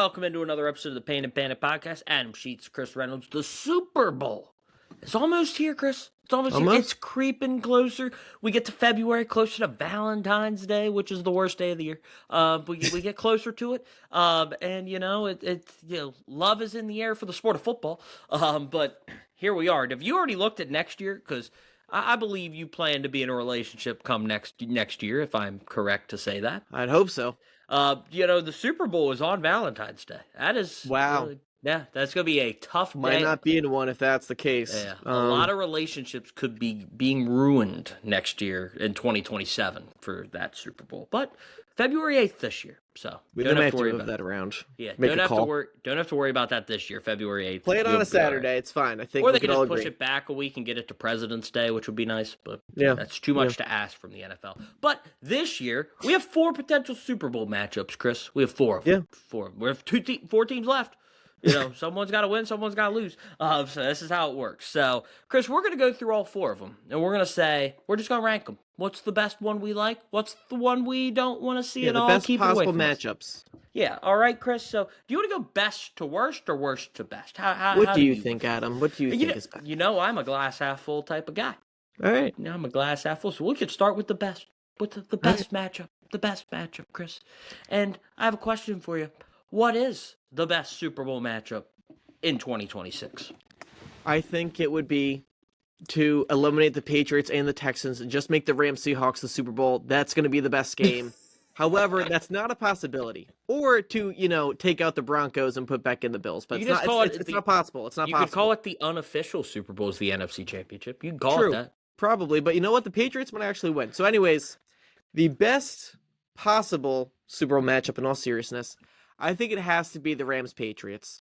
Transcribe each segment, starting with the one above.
welcome into another episode of the Pain and Panic Podcast. Adam Sheets, Chris Reynolds. The Super Bowl is almost here, Chris. It's almost here. It's creeping closer. We get to February, closer to Valentine's Day, which is the worst day of the year. We get closer to it, and love is in the air for the sport of football. But here we are. Have you already looked at next year? Because I believe you plan to be in a relationship come next year, if I'm correct to say that. I'd hope so. The Super Bowl is on Valentine's Day. That is wow. Yeah, that's going to be a tough day. Might not be in one if that's the case. Yeah, a lot of relationships could be being ruined next year in 2027 for that Super Bowl. But February 8th this year, so we don't have to move that around. Yeah, don't have to worry about that this year. February 8th. Play it on a Saturday. Right. It's fine. I think. Or they could just push it back a week and get it to President's Day, which would be nice. But that's too much to ask from the NFL. But this year we have 4 potential Super Bowl matchups. Chris, we have 4 of them. Yeah, 4. We have 4 teams left. Someone's got to win, someone's got to lose. So this is how it works. So, Chris, we're going to go through all 4 of them, and we're going to say, we're just going to rank them. What's the best one we like? What's the one we don't want to see at all? Keep it away from matchups. Yeah, all right, Chris. So, do you want to go best to worst or worst to best? What do you think, Adam? What do you think is best? I'm a glass half full type of guy. All right. I'm a glass half full, so we could start with the best. With the best matchup. The best matchup, Chris. And I have a question for you. What is the best Super Bowl matchup in 2026? I think it would be to eliminate the Patriots and the Texans and just make the Rams Seahawks the Super Bowl. That's going to be the best game. However, that's not a possibility. Or to, take out the Broncos and put back in the Bills. But it's not possible. It's not possible. You could call it the unofficial Super Bowl is the NFC Championship. You can call it that. Probably. But you know what? The Patriots might actually win. So anyways, the best possible Super Bowl matchup in all seriousness, I think it has to be the Rams-Patriots.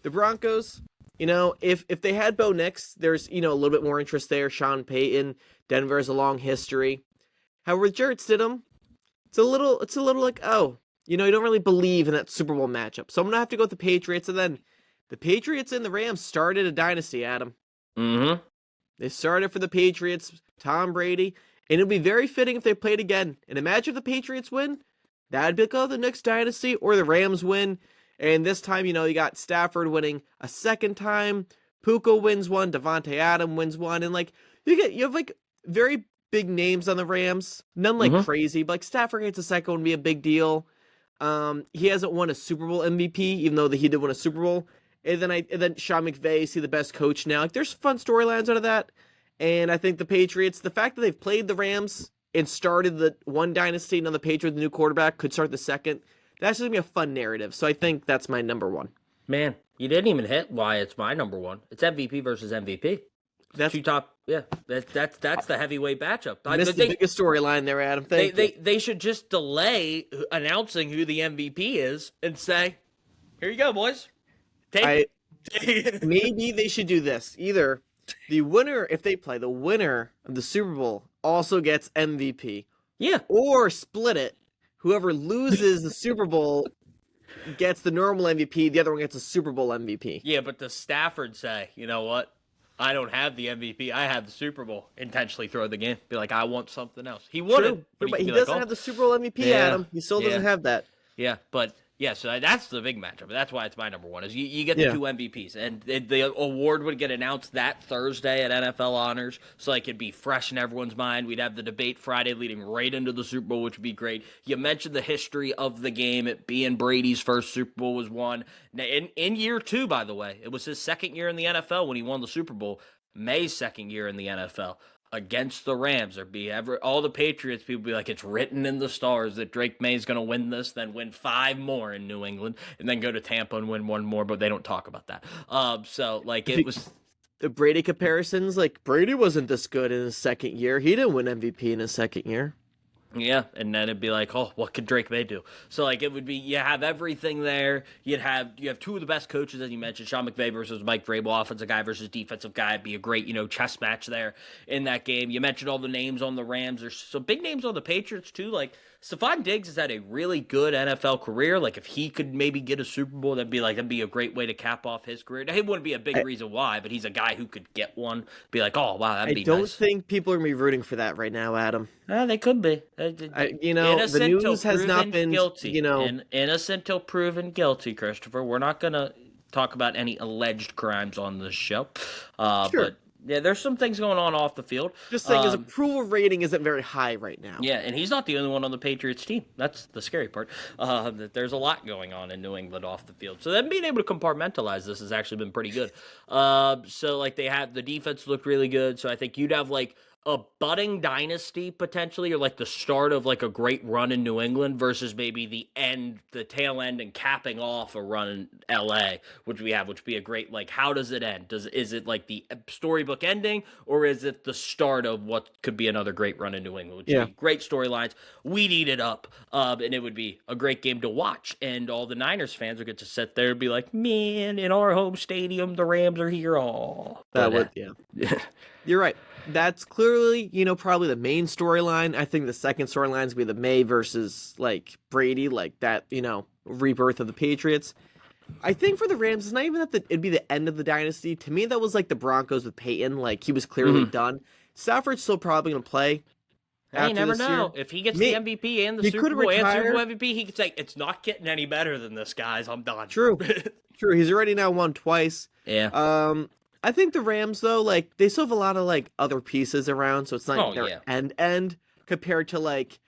The Broncos, if they had Bo Nix, there's, a little bit more interest there. Sean Payton, Denver has a long history. However, with Jarrett Stidham, it's a little like, you don't really believe in that Super Bowl matchup. So I'm going to have to go with the Patriots. And then the Patriots and the Rams started a dynasty, Adam. Mm-hmm. They started for the Patriots, Tom Brady, and it'll be very fitting if they played again. And imagine if the Patriots win. That'd be like, the next dynasty, or the Rams win. And this time, you got Stafford winning a second time. Puka wins one. Devontae Adams wins one. And, you have, very big names on the Rams. None, crazy. But, Stafford gets a second one would be a big deal. He hasn't won a Super Bowl MVP, even though he did win a Super Bowl. And then Sean McVay, is he the best coach now? There's fun storylines out of that. And I think the Patriots, the fact that they've played the Rams and started the one dynasty, and now the Patriots with the new quarterback could start the second. That's just going to be a fun narrative. So I think that's my number 1. Man, you didn't even hit why it's my number 1. It's MVP versus MVP. That's 2 top. Yeah, that's the heavyweight matchup. That's the biggest storyline there, Adam. They should just delay announcing who the MVP is and say, here you go, boys. Take it. Maybe they should do this. Either the winner, if they play, the winner of the Super Bowl also gets MVP. Yeah. Or split it. Whoever loses the Super Bowl gets the normal MVP. The other one gets a Super Bowl MVP. Yeah, but does Stafford say, you know what? I don't have the MVP. I have the Super Bowl. Intentionally throw the game. Be like, I want something else. He wouldn't. But he doesn't have the Super Bowl MVP, Adam. He still doesn't have that. Yeah, but... Yeah, so that's the big matchup. That's why it's my number 1. Is you get the 2 MVPs, and the award would get announced that Thursday at NFL Honors, so it'd be fresh in everyone's mind. We'd have the debate Friday leading right into the Super Bowl, which would be great. You mentioned the history of the game. It being Brady's first Super Bowl was won in year 2. By the way, it was his second year in the NFL when he won the Super Bowl. May's second year in the NFL. Against the Rams, all the Patriots people be like, it's written in the stars that Drake May's going to win this, then win 5 more in New England, and then go to Tampa and win 1 more, but they don't talk about that. It was the Brady comparisons. Brady wasn't this good in his second year. He didn't win MVP in his second year. Yeah, and then it'd be like, oh, what could Drake May do? So, it would be, you have everything there. You have 2 of the best coaches, as you mentioned, Sean McVay versus Mike Vrabel, offensive guy versus defensive guy. It'd be a great, chess match there in that game. You mentioned all the names on the Rams. There's some big names on the Patriots, too. Stephon Diggs has had a really good NFL career. If he could maybe get a Super Bowl, that'd be a great way to cap off his career. Now, it wouldn't be a big reason why, but he's a guy who could get one. Be like, oh, wow, that'd be nice. I don't think people are going to be rooting for that right now, Adam. They could be. The news has not been guilty. Innocent till proven guilty, Christopher. We're not gonna talk about any alleged crimes on this show. Sure. But yeah, there's some things going on off the field. Just saying, his approval rating isn't very high right now. Yeah, and he's not the only one on the Patriots team. That's the scary part. That there's a lot going on in New England off the field. So them being able to compartmentalize this has actually been pretty good. So like the defense looked really good. So I think you'd have like a budding dynasty potentially, or like the start of like a great run in New England versus maybe the tail end and capping off a run in LA, which would be a great, like, how does it end? Is it like the storybook ending, or is it the start of what could be another great run in New England? Which would be great storylines. We'd eat it up, and it would be a great game to watch. And all the Niners fans would get to sit there and be like, man, in our home stadium, the Rams are here. You're right. That's clearly, probably the main storyline. I think the second storyline is going to be the May versus, like, Brady, like that, rebirth of the Patriots. I think for the Rams, it's not even that it'd be the end of the dynasty. To me, that was like the Broncos with Peyton. Like, he was clearly done. Stafford's still probably going to play. You never know. If he gets the MVP and the Super Bowl MVP, he could say, it's not getting any better than this, guys. I'm done. True. He's already now won twice. Yeah. I think the Rams, though, like, they still have a lot of, like, other pieces around, so it's not their end compared to, like,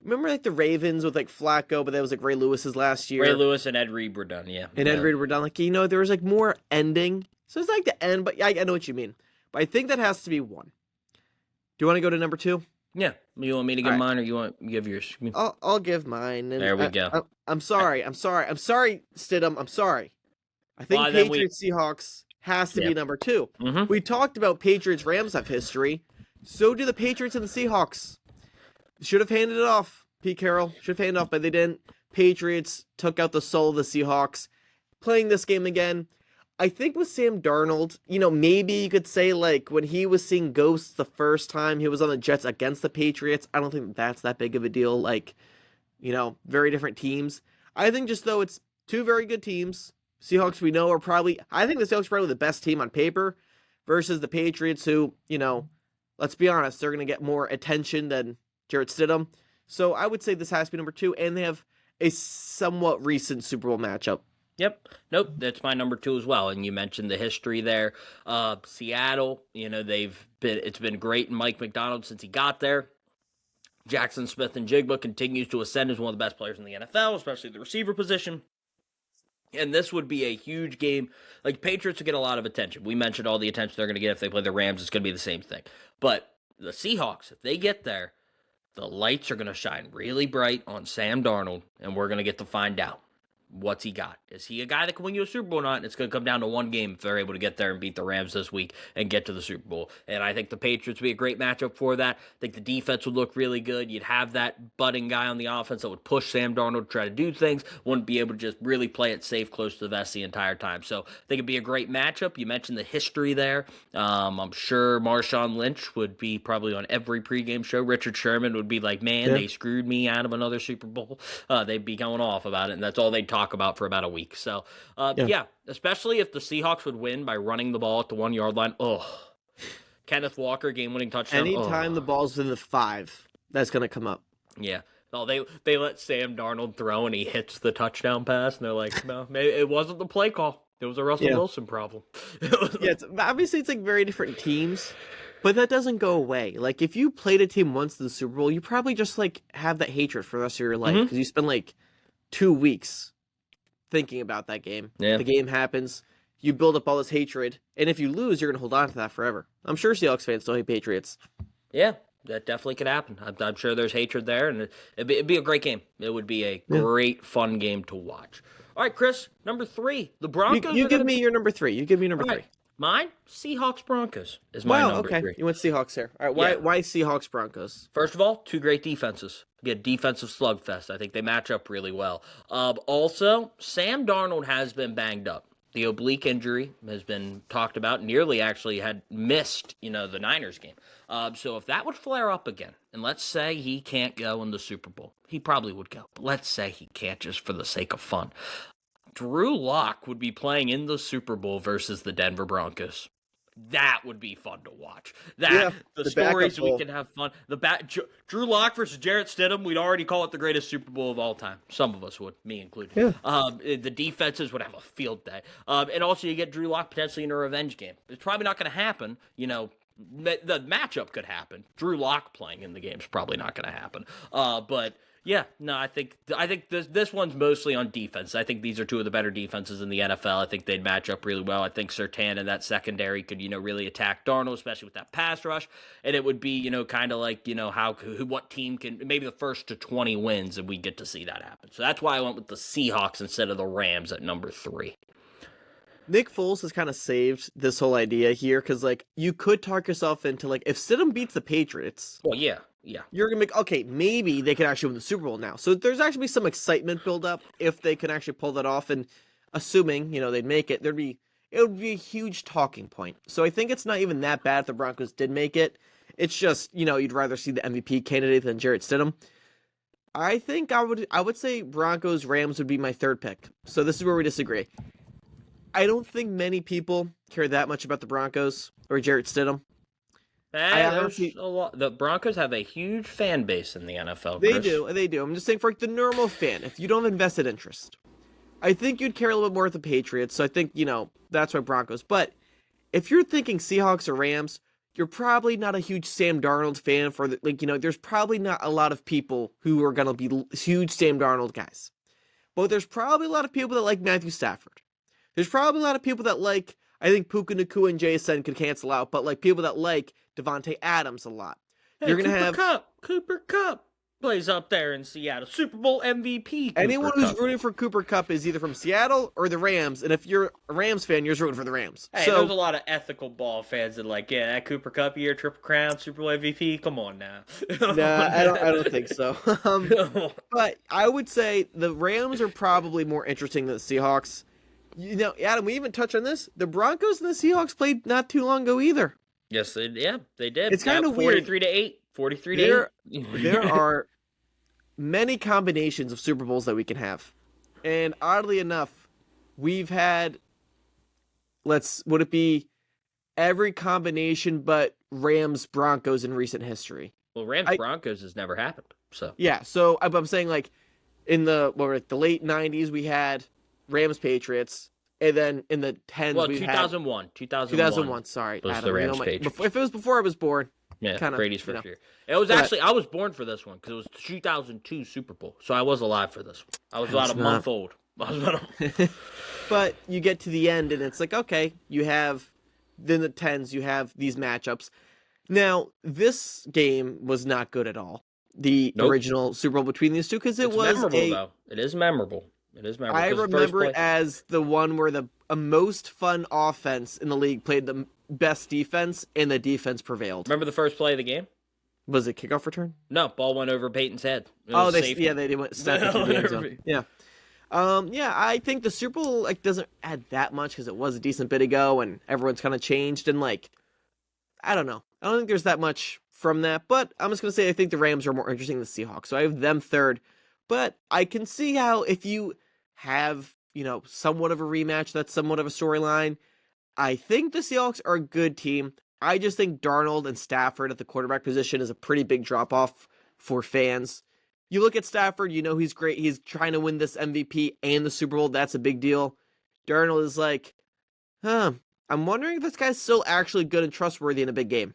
remember, like, the Ravens with, like, Flacco, but that was, like, Ray Lewis's last year. Ray Lewis and Ed Reed were done, yeah. And Ed Reed were done. Like, there was, like, more ending. So it's like the end, but I know what you mean. But I think that has to be one. Do you want to go to number 2? Yeah. You want me to give mine, or you want to give yours? I'll give mine. And there we go. I'm sorry, Stidham. I'm sorry. I think Patriots Seahawks has to be number 2. Mm-hmm. We talked about Patriots-Rams have history. So do the Patriots and the Seahawks. Should have handed it off, Pete Carroll. Should have handed it off, but they didn't. Patriots took out the soul of the Seahawks. Playing this game again, I think with Sam Darnold, maybe you could say, like, when he was seeing ghosts the first time he was on the Jets against the Patriots, I don't think that's that big of a deal. Like, very different teams. I think just though it's two very good teams, Seahawks, we know, I think the Seahawks are probably the best team on paper versus the Patriots who, let's be honest, they're going to get more attention than Jarrett Stidham. So I would say this has to be number 2, and they have a somewhat recent Super Bowl matchup. Yep. Nope. That's my number 2 as well. And you mentioned the history there. Seattle, it's been great in Mike McDonald since he got there. Jackson Smith-Njigba continues to ascend as one of the best players in the NFL, especially the receiver position. And this would be a huge game. Like, Patriots would get a lot of attention. We mentioned all the attention they're going to get if they play the Rams. It's going to be the same thing. But the Seahawks, if they get there, the lights are going to shine really bright on Sam Darnold, and we're going to get to find out. What's he got? Is he a guy that can win you a Super Bowl or not? And it's going to come down to one game if they're able to get there and beat the Rams this week and get to the Super Bowl. And I think the Patriots would be a great matchup for that. I think the defense would look really good. You'd have that budding guy on the offense that would push Sam Darnold to try to do things. Wouldn't be able to just really play it safe close to the vest the entire time. So I think it'd be a great matchup. You mentioned the history there. I'm sure Marshawn Lynch would be probably on every pregame show. Richard Sherman would be like, man, they screwed me out of another Super Bowl. They'd be going off about it, and that's all they'd talk about for about a week. So, especially if the Seahawks would win by running the ball at the 1 yard line. Kenneth Walker, game-winning touchdown. Anytime the ball's within the 5, that's going to come up. Yeah. No, they let Sam Darnold throw, and he hits the touchdown pass, and they're like, no, maybe it wasn't the play call. It was a Russell Wilson problem. Obviously it's like very different teams, but that doesn't go away. Like, if you played a team once in the Super Bowl, you probably just, like, have that hatred for the rest of your life because you spend, like, 2 weeks thinking about that game. Yeah. The game happens, you build up all this hatred, and if you lose, you're going to hold on to that forever. I'm sure Seahawks fans still hate Patriots. Yeah, that definitely could happen. I'm sure there's hatred there, and it'd be a great game. It would be a great, fun game to watch. All right, Chris, number 3. The Broncos. You give me your number 3. You give me number 3. Right. Mine, Seahawks-Broncos is my number 3. You went Seahawks here. All right, why Seahawks-Broncos? First of all, 2 great defenses. Get defensive slugfest. I think they match up really well. Also, Sam Darnold has been banged up. The oblique injury has been talked about. Nearly actually had missed, the Niners game. So if that would flare up again, and let's say he can't go in the Super Bowl, he probably would go. But let's say he can't just for the sake of fun. Drew Lock would be playing in the Super Bowl versus the Denver Broncos. That would be fun to watch. The stories we can have fun. Drew Lock versus Jarrett Stidham. We'd already call it the greatest Super Bowl of all time. Some of us would, me included. Yeah. The defenses would have a field day. And also you get Drew Lock potentially in a revenge game. It's probably not going to happen. The matchup could happen. Drew Lock playing in the game is probably not going to happen. But yeah, no, I think this one's mostly on defense. I think these are two of the better defenses in the NFL. I think they'd match up really well. I think Surtain and that secondary could, really attack Darnold, especially with that pass rush. And it would be, kind of like, what team can, maybe the first to 20 wins, and we get to see that happen. So that's why I went with the Seahawks instead of the Rams at number 3. Nick Foles has kind of saved this whole idea here because, you could talk yourself into, if Stidham beats the Patriots. Well, yeah. You're going to make, okay, maybe they could actually win the Super Bowl now. So there's actually some excitement build up if they can actually pull that off. And assuming, they'd make it, it would be a huge talking point. So I think it's not even that bad if the Broncos did make it. It's just, you'd rather see the MVP candidate than Jarrett Stidham. I think I would say Broncos Rams would be my third pick. So this is where we disagree. I don't think many people care that much about the Broncos or Jarrett Stidham. The Broncos have a huge fan base in the NFL. Chris. They do. I'm just saying for the normal fan, if you don't have invested interest, I think you'd care a little bit more with the Patriots. So I think, that's why Broncos. But if you're thinking Seahawks or Rams, you're probably not a huge Sam Darnold fan there's probably not a lot of people who are going to be huge Sam Darnold guys. But there's probably a lot of people that like Matthew Stafford. There's probably a lot of people that like, I think Puka Nacua and Jason could cancel out, but people that like Devontae Adams a lot. Hey, you're going to have Cooper Kupp plays up there in Seattle. Super Bowl MVP. Anyone who's rooting for Cooper Kupp is either from Seattle or the Rams, and if you're a Rams fan, you're rooting for the Rams. Hey, there's a lot of ethical ball fans that that Cooper Kupp year, Triple Crown, Super Bowl MVP. Come on now. Nah, I don't think so. But I would say the Rams are probably more interesting than the Seahawks. Adam, we even touched on this. The Broncos and the Seahawks played not too long ago either. Yes, they did. It's kind of weird. 43-8. 43-8. There are many combinations of Super Bowls that we can have. And oddly enough, we've had, would it be every combination but Rams-Broncos in recent history? Well, Rams-Broncos has never happened. So yeah, so I'm saying in the late 90s, we had Rams-Patriots. And then in the 10s, well, 2001. 2001, sorry. Was Adam, the Rams-Patriots. If it was before I was born. Yeah, Brady's first year. It was actually, I was born for this one because it was the 2002 Super Bowl. So I was alive for this one. I was about a month old. But you get to the end and it's okay, you have, then the 10s, you have these matchups. Now, this game was not good at all. The original Super Bowl between these two because it was memorable, though. It is memorable. I remember it as the one where the most fun offense in the league played the best defense, and the defense prevailed. Remember the first play of the game? Was it kickoff return? No, ball went over Peyton's head. They went snap into the end zone. Yeah. I think the Super Bowl doesn't add that much because it was a decent bit ago, and everyone's kind of changed, and I don't know. I don't think there's that much from that, but I'm just gonna say I think the Rams are more interesting than the Seahawks, so I have them third. But I can see how if you have, somewhat of a rematch, that's somewhat of a storyline. I think the Seahawks are a good team. I just think Darnold and Stafford at the quarterback position is a pretty big drop-off for fans. You look at Stafford, he's great. He's trying to win this MVP and the Super Bowl. That's a big deal. Darnold is I'm wondering if this guy's still actually good and trustworthy in a big game.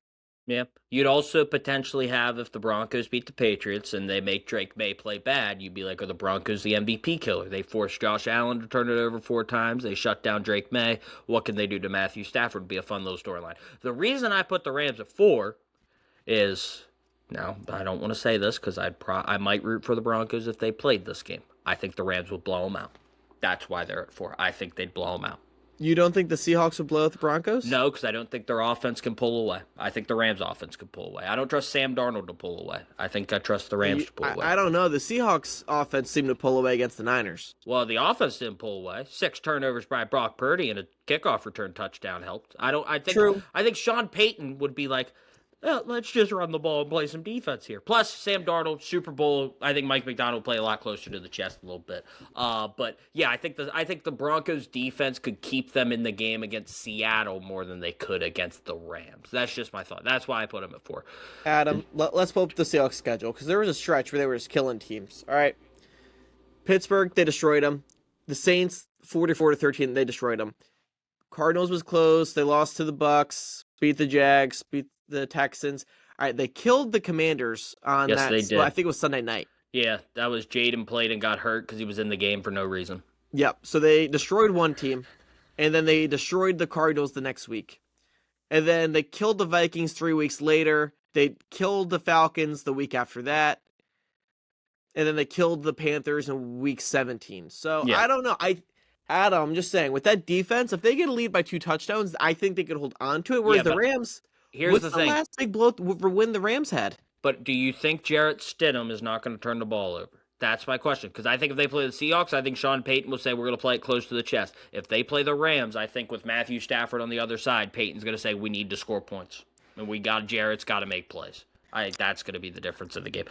Yeah. You'd also potentially have, if the Broncos beat the Patriots and they make Drake May play bad, you'd be like, are the Broncos the MVP killer? They forced Josh Allen to turn it over 4 times. They shut down Drake May. What can they do to Matthew Stafford? Would be a fun little storyline. The reason I put the Rams at 4 is, now, I don't want to say this because I might root for the Broncos if they played this game. I think the Rams would blow them out. That's why they're at 4. I think they'd blow them out. You don't think the Seahawks would blow out the Broncos? No, because I don't think their offense can pull away. I think the Rams' offense can pull away. I don't trust Sam Darnold to pull away. I think I trust the Rams to pull away. I don't know. The Seahawks' offense seemed to pull away against the Niners. Well, the offense didn't pull away. 6 turnovers by Brock Purdy and a kickoff return touchdown helped. True. I think Sean Payton would be like, let's just run the ball and play some defense here. Plus, Sam Darnold, Super Bowl. I think Mike Macdonald will play a lot closer to the chest a little bit. But yeah, I think the Broncos defense could keep them in the game against Seattle more than they could against the Rams. That's just my thought. That's why I put them at 4. Adam, let's pull up the Seahawks schedule because there was a stretch where they were just killing teams. All right, Pittsburgh, they destroyed them. The Saints, 44-13, they destroyed them. Cardinals was close. They lost to the Bucks, beat the Jags, beat the Texans. All right, they killed the Commanders on yes, that. They did. Well, I think it was Sunday night. Yeah, that was Jaden played and got hurt because he was in the game for no reason. Yep. So they destroyed one team, and then they destroyed the Cardinals the next week. And then they killed the Vikings 3 weeks later. They killed the Falcons the week after that. And then they killed the Panthers in week 17. So yeah. I don't know. Adam, I'm just saying, with that defense, if they get a lead by 2 touchdowns, I think they could hold on to it. Whereas the Rams, here's the thing. Last big blow win the Rams had? But do you think Jarrett Stidham is not going to turn the ball over? That's my question. Because I think if they play the Seahawks, I think Sean Payton will say we're going to play it close to the chest. If they play the Rams, I think with Matthew Stafford on the other side, Payton's going to say we need to score points. And Jarrett's got to make plays. I think that's going to be the difference in the game.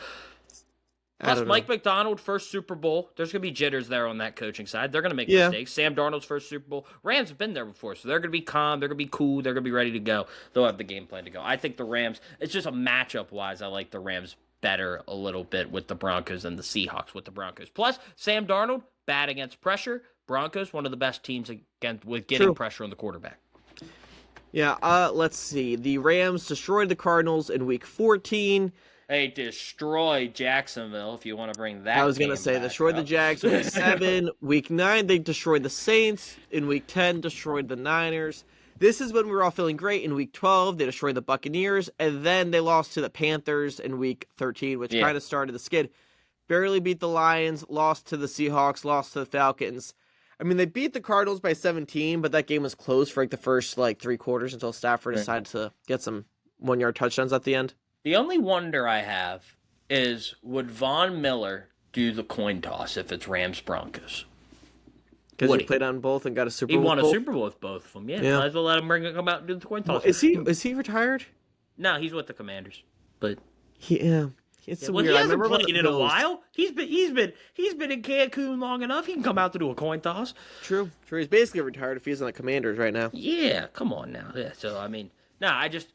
Plus, Mike Macdonald, first Super Bowl. There's going to be jitters there on that coaching side. They're going to make mistakes. Sam Darnold's first Super Bowl. Rams have been there before, so they're going to be calm. They're going to be cool. They're going to be ready to go. They'll have the game plan to go. I think the Rams, it's just a matchup-wise, I like the Rams better a little bit with the Broncos and the Seahawks with the Broncos. Plus, Sam Darnold, bad against pressure. Broncos, one of the best teams with getting pressure on the quarterback. Yeah, let's see. The Rams destroyed the Cardinals in Week 14. They destroyed Jacksonville, if you want to bring that. I was going to say, destroyed the Jags Week 7. Week 9, they destroyed the Saints. In Week 10, destroyed the Niners. This is when we were all feeling great. In Week 12, they destroyed the Buccaneers. And then they lost to the Panthers in Week 13, which kind of started the skid. Barely beat the Lions, lost to the Seahawks, lost to the Falcons. I mean, they beat the Cardinals by 17, but that game was close for the first 3 quarters until Stafford decided to get some 1-yard touchdowns at the end. The only wonder I have is, would Von Miller do the coin toss if it's Rams-Broncos? Because he played on both and got a Super Bowl. He won a Super Bowl with both of them, yeah. Might as well let him come out and do the coin toss. Well, is he retired? No, he's with the Commanders. But it's weird. He hasn't played in a while. He's been in Cancun long enough. He can come out to do a coin toss. True. He's basically retired if he's on the Commanders right now. Yeah, come on now. Yeah, so I mean, I just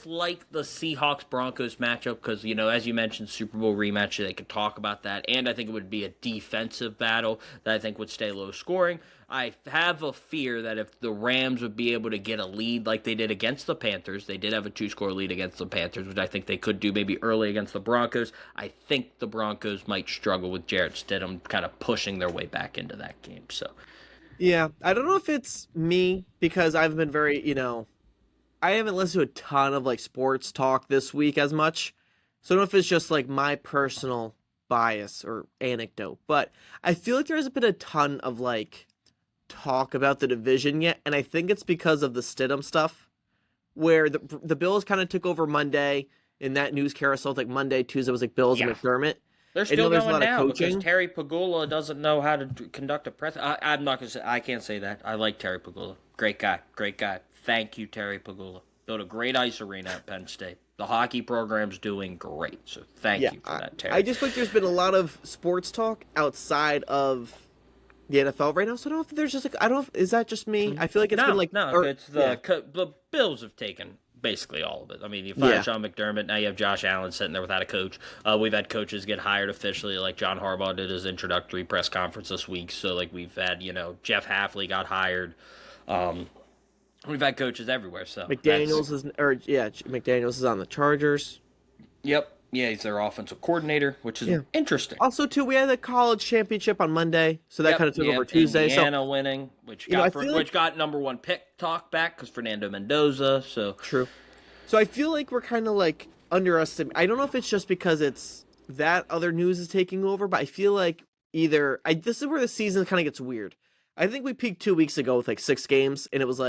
like the Seahawks-Broncos matchup because, as you mentioned, Super Bowl rematch, they could talk about that. And I think it would be a defensive battle that I think would stay low scoring. I have a fear that if the Rams would be able to get a lead like they did against the Panthers, they did have a 2-score lead against the Panthers, which I think they could do maybe early against the Broncos. I think the Broncos might struggle with Jarrett Stidham kind of pushing their way back into that game. So, yeah, I don't know if it's me because I've been very, I haven't listened to a ton of sports talk this week as much. So I don't know if it's just my personal bias or anecdote, but I feel like there hasn't been a ton of talk about the division yet, and I think it's because of the Stidham stuff, where the Bills kind of took over Monday in that news carousel. Monday, Tuesday was Bills and McDermott. They're still going now because Terry Pagula doesn't know how to conduct a press. I'm not gonna say. I can't say that. I like Terry Pagula. Great guy. Thank you, Terry Pagula. Built a great ice arena at Penn State. The hockey program's doing great, so thank you for that, Terry. I just think there's been a lot of sports talk outside of the NFL right now, so I don't know if there's just I don't know if, is that just me? I feel like it's been it's the Bills have taken basically all of it. I mean, you fired Sean McDermott, now you have Josh Allen sitting there without a coach. We've had coaches get hired officially, like John Harbaugh did his introductory press conference this week, so we've had, Jeff Hafley got hired. We've had coaches everywhere, so McDaniels is on the Chargers. Yep. Yeah, he's their offensive coordinator, which is interesting. Also, too, we had the college championship on Monday, so that kind of took over Tuesday. Indiana winning, which got number 1 pick talk back because Fernando Mendoza. So true. So I feel like we're kind of underestimating. I don't know if it's just because it's that other news is taking over, but I feel like this is where the season kind of gets weird. I think we peaked 2 weeks ago with 6 games, and it was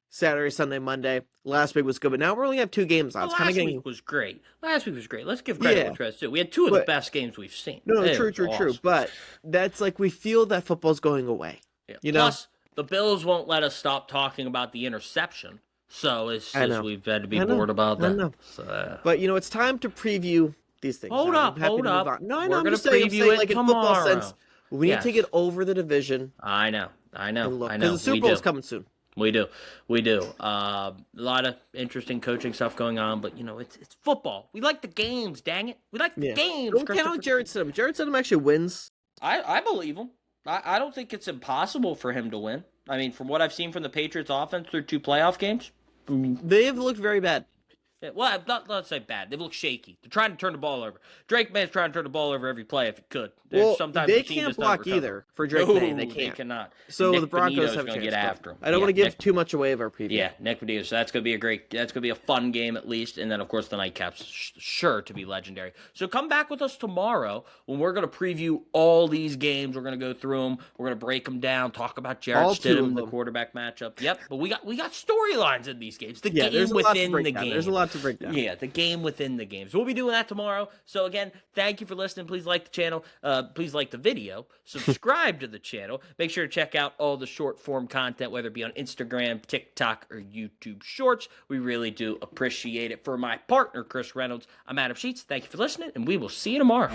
Saturday, Sunday, Monday. Last week was good, but now we only have 2 games on. Last week was great. Let's give credit to credit too. We had 2 of the best games we've seen. No, true. But that's we feel that football's going away. Yeah. Plus, the Bills won't let us stop talking about the interception. So it's I just know. we've had to be I know. bored about I that. know. So, But it's time to preview these things. hold I'm up, happy hold to move up. on. No, I know. We're I'm gonna just saying. preview it Like in football sense, tomorrow. we need to Yes, get over the division I know, and look I because know. the Super We Bowl do. is coming soon. We do. We do. A lot of interesting coaching stuff going on, but it's football. We like the games, dang it. We like the Yeah. games, Don't count out Christopher. Jared Stidham. Jared Stidham actually wins. I believe him. I don't think it's impossible for him to win. I mean, from what I've seen from the Patriots offense through 2 playoff games, They have looked very bad. well, not say bad. They look shaky. They're trying to turn the ball over. Drake May's trying to turn the ball over every play if he could. Well, Sometimes they the team can't just doesn't block recover. either for Drake No, May. They can't. They cannot. So Nick the Broncos Benito's have a gonna chance. get but after him. I don't want to give too much away of our preview. Yeah, Nick Benito. So that's gonna be that's gonna be a fun game at least, and then of course the nightcap's sure to be legendary. So come back with us tomorrow when we're gonna preview all these games. We're gonna go through them. We're gonna break them down. Talk about Jared All 2 of Stidham, the them. quarterback matchup. Yep, but we got storylines in these games. The Yeah, game there's a lot to within break the down. game. There's a lot to break down. Yeah, the game within the games. We'll be doing that tomorrow. So again, thank you for listening. Please like the channel. Please like the video. Subscribe to the channel. Make sure to check out all the short form content, whether it be on Instagram, TikTok, or YouTube Shorts. We really do appreciate it. For my partner, Chris Reynolds, I'm Adam Sheets. Thank you for listening, and we will see you tomorrow.